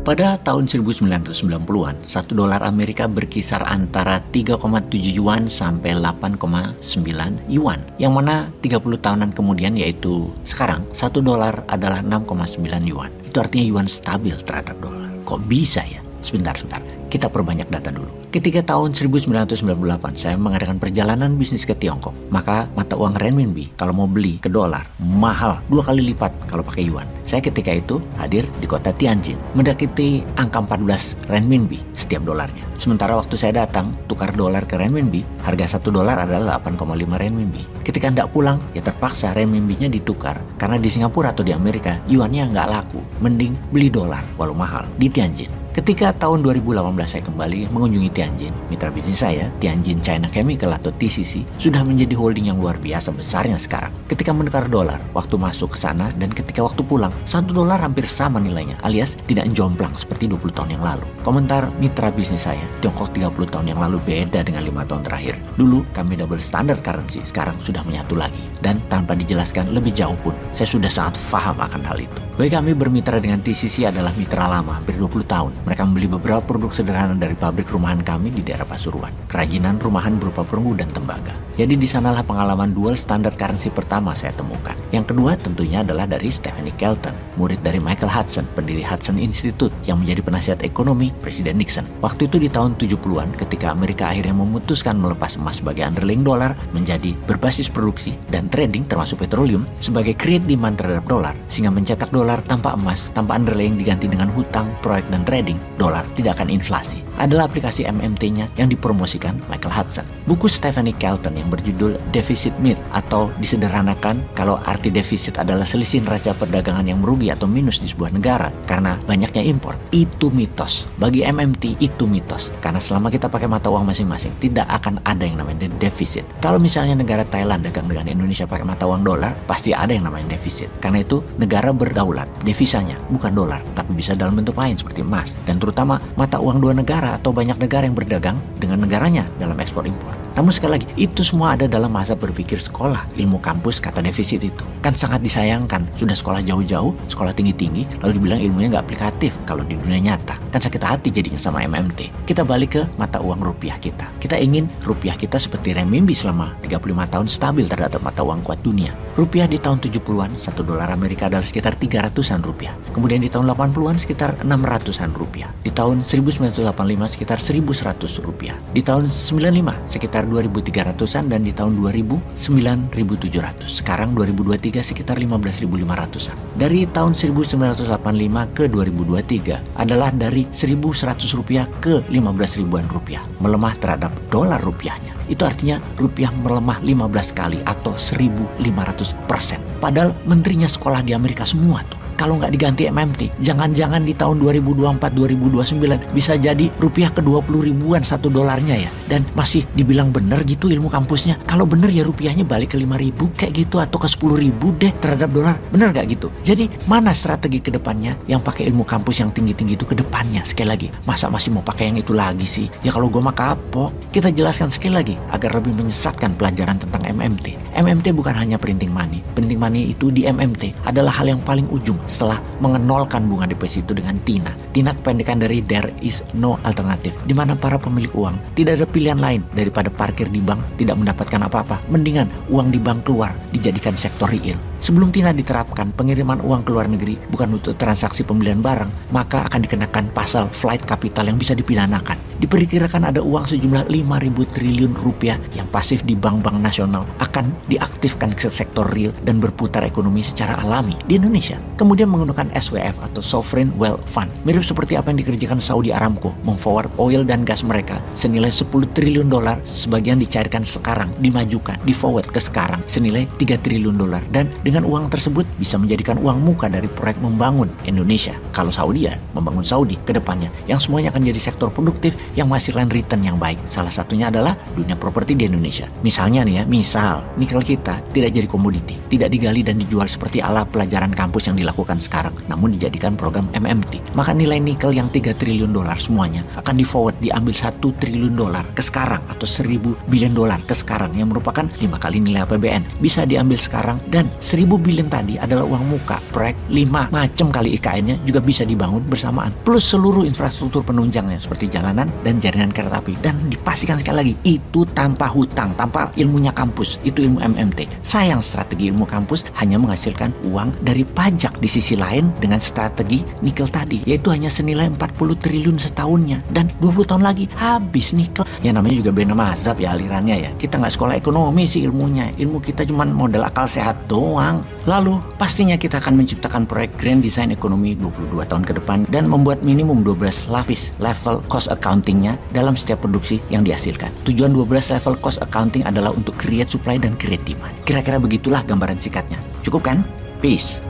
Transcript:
Pada tahun 1990-an, 1 dolar Amerika berkisar antara 3,7 yuan sampai 8,9 yuan. Yang mana 30 tahunan kemudian, yaitu sekarang, 1 dolar adalah 6,9 yuan. Itu artinya yuan stabil terhadap dolar. Kok bisa ya? Sebentar. Kita perbanyak data dulu. Ketika tahun 1998 saya mengadakan perjalanan bisnis ke Tiongkok, maka mata uang renminbi kalau mau beli ke dolar mahal 2 kali lipat kalau pakai yuan. Saya ketika itu hadir di kota Tianjin, mendekati angka 14 renminbi setiap dolarnya. Sementara waktu saya datang tukar dolar ke renminbi, harga 1 dolar adalah 8,5 renminbi. Ketika hendak pulang, ya terpaksa renminbinya ditukar karena di Singapura atau di Amerika yuannya nggak laku. Mending beli dolar walau mahal di Tianjin. Ketika tahun 2018 saya kembali mengunjungi Tianjin, mitra bisnis saya, Tianjin China Chemical atau TCC, sudah menjadi holding yang luar biasa besarnya sekarang. Ketika menukar dolar, waktu masuk ke sana dan ketika waktu pulang, 1 dolar hampir sama nilainya, alias tidak jomplang seperti 20 tahun yang lalu. Komentar mitra bisnis saya, Tiongkok 30 tahun yang lalu beda dengan 5 tahun terakhir. Dulu kami double standard currency, sekarang sudah menyatu lagi. Dan tanpa dijelaskan lebih jauh pun, saya sudah sangat paham akan hal itu. Bagi kami bermitra dengan TCC adalah mitra lama, hampir 20 tahun. Mereka membeli beberapa produk sederhana dari pabrik rumahan kami di daerah Pasuruan. Kerajinan rumahan berupa perunggu dan tembaga. Jadi di sanalah pengalaman dual standard currency pertama saya temukan. Yang kedua tentunya adalah dari Stephanie Kelton, murid dari Michael Hudson, pendiri Hudson Institute yang menjadi penasihat ekonomi Presiden Nixon. Waktu itu di tahun 70-an ketika Amerika akhirnya memutuskan melepas emas sebagai underlying dolar menjadi berbasis produksi dan trading termasuk petroleum sebagai create demand terhadap dolar sehingga mencetak dolar tanpa emas, tanpa underlying diganti dengan hutang, proyek dan trading, dolar tidak akan inflasi. Adalah aplikasi MMT-nya yang dipromosikan Michael Hudson. Buku Stephanie Kelton yang berjudul Deficit Myth atau disederhanakan kalau arti defisit adalah selisih neraca perdagangan yang merugi atau minus di sebuah negara karena banyaknya impor. Itu mitos. Bagi MMT itu mitos. Karena selama kita pakai mata uang masing-masing tidak akan ada yang namanya defisit. Kalau misalnya negara Thailand dagang dengan Indonesia pakai mata uang dolar, pasti ada yang namanya defisit. Karena itu negara berdaulat, devisanya bukan dolar, tapi bisa dalam bentuk lain seperti emas. Dan terutama mata uang dua negara atau banyak negara yang berdagang dengan negaranya dalam ekspor impor. Namun sekali lagi, itu semua ada dalam masa berpikir sekolah. Ilmu kampus kata defisit itu. Kan sangat disayangkan, sudah sekolah jauh-jauh, sekolah tinggi-tinggi, lalu dibilang ilmunya nggak aplikatif kalau di dunia nyata. Kan sakit hati jadinya sama MMT. Kita balik ke mata uang rupiah kita. Kita ingin rupiah kita seperti renminbi selama 35 tahun stabil terhadap mata uang kuat dunia. Rupiah di tahun 70-an, 1 dolar Amerika adalah sekitar 300-an rupiah. Kemudian di tahun 80-an sekitar 600-an rupiah. Di tahun 1985 sekitar 1.100 rupiah. Di tahun 95 sekitar 2.300-an dan di tahun 2000 9.700. Sekarang 2023 sekitar 15.500-an. Dari tahun 1985 ke 2023 adalah dari 1.100 rupiah ke 15 ribuan rupiah. Melemah terhadap dolar rupiahnya. Itu artinya rupiah melemah 15 kali atau 1.500%. Padahal menterinya sekolah di Amerika semua tuh. Kalau nggak diganti MMT, jangan-jangan di tahun 2024-2029 bisa jadi rupiah ke 20 ribuan 1 dolarnya ya. Dan masih dibilang bener gitu ilmu kampusnya. Kalau bener ya rupiahnya balik ke 5 ribu kayak gitu atau ke 10 ribu deh terhadap dolar. Bener nggak gitu? Jadi mana strategi ke depannya yang pakai ilmu kampus yang tinggi-tinggi itu ke depannya? Sekali lagi, masa masih mau pakai yang itu lagi sih? Ya kalau gue mah kapok. Kita jelaskan sekali lagi agar lebih menyesatkan pelajaran tentang MMT. MMT bukan hanya printing money. Printing money itu di MMT adalah hal yang paling ujung setelah mengenolkan bunga deposito dengan TINA. TINA kependekan dari There is no alternative, di mana para pemilik uang tidak ada pilihan lain daripada parkir di bank tidak mendapatkan apa-apa. Mendingan uang di bank keluar dijadikan sektor real. Sebelum TINA diterapkan, pengiriman uang ke luar negeri bukan untuk transaksi pembelian barang, maka akan dikenakan pasal flight capital yang bisa dipidanakan. Diperkirakan ada uang sejumlah 5.000 triliun rupiah yang pasif di bank-bank nasional akan diaktifkan ke sektor real dan berputar ekonomi secara alami di Indonesia. Kemudian menggunakan SWF atau Sovereign Wealth Fund, mirip seperti apa yang dikerjakan Saudi Aramco, memforward oil dan gas mereka senilai 10 triliun dolar, sebagian dicairkan sekarang, dimajukan, di forward ke sekarang senilai 3 triliun dolar, dan dengan uang tersebut bisa menjadikan uang muka dari proyek membangun Indonesia. Kalau Saudi ya membangun Saudi ke depannya, yang semuanya akan jadi sektor produktif yang menghasilkan return yang baik. Salah satunya adalah dunia properti di Indonesia. Misalnya nih ya, misal nikel kita tidak jadi komoditi, tidak digali dan dijual seperti ala pelajaran kampus yang dilakukan sekarang, namun dijadikan program MMT. Maka nilai nikel yang 3 triliun dolar semuanya akan di-forward, diambil 1 triliun dolar ke sekarang atau 1000 billion dolar ke sekarang yang merupakan 5 kali nilai APBN. Bisa diambil sekarang dan 1000 billion tadi adalah uang muka. Proyek 5 macam kali IKN-nya juga bisa dibangun bersamaan. Plus seluruh infrastruktur penunjangnya seperti jalanan dan jaringan kereta api. Dan dipastikan sekali lagi, itu tanpa hutang, tanpa ilmunya kampus. Itu ilmu MMT. Sayang strategi ilmu kampus hanya menghasilkan uang dari pajak di sisi lain dengan strategi nikel tadi, yaitu hanya senilai 40 triliun setahunnya. Dan 20 tahun lagi habis nikel. Ya namanya juga bena mazhab ya alirannya ya. Kita nggak sekolah ekonomi sih ilmunya. Ilmu kita cuma modal akal sehat doang. Lalu pastinya kita akan menciptakan proyek Grand Design Ekonomi 22 tahun ke depan dan membuat minimum 12 lapis level cost accounting-nya dalam setiap produksi yang dihasilkan. Tujuan 12 level cost accounting adalah untuk create supply dan create demand. Kira-kira begitulah gambaran singkatnya. Cukup kan? Peace.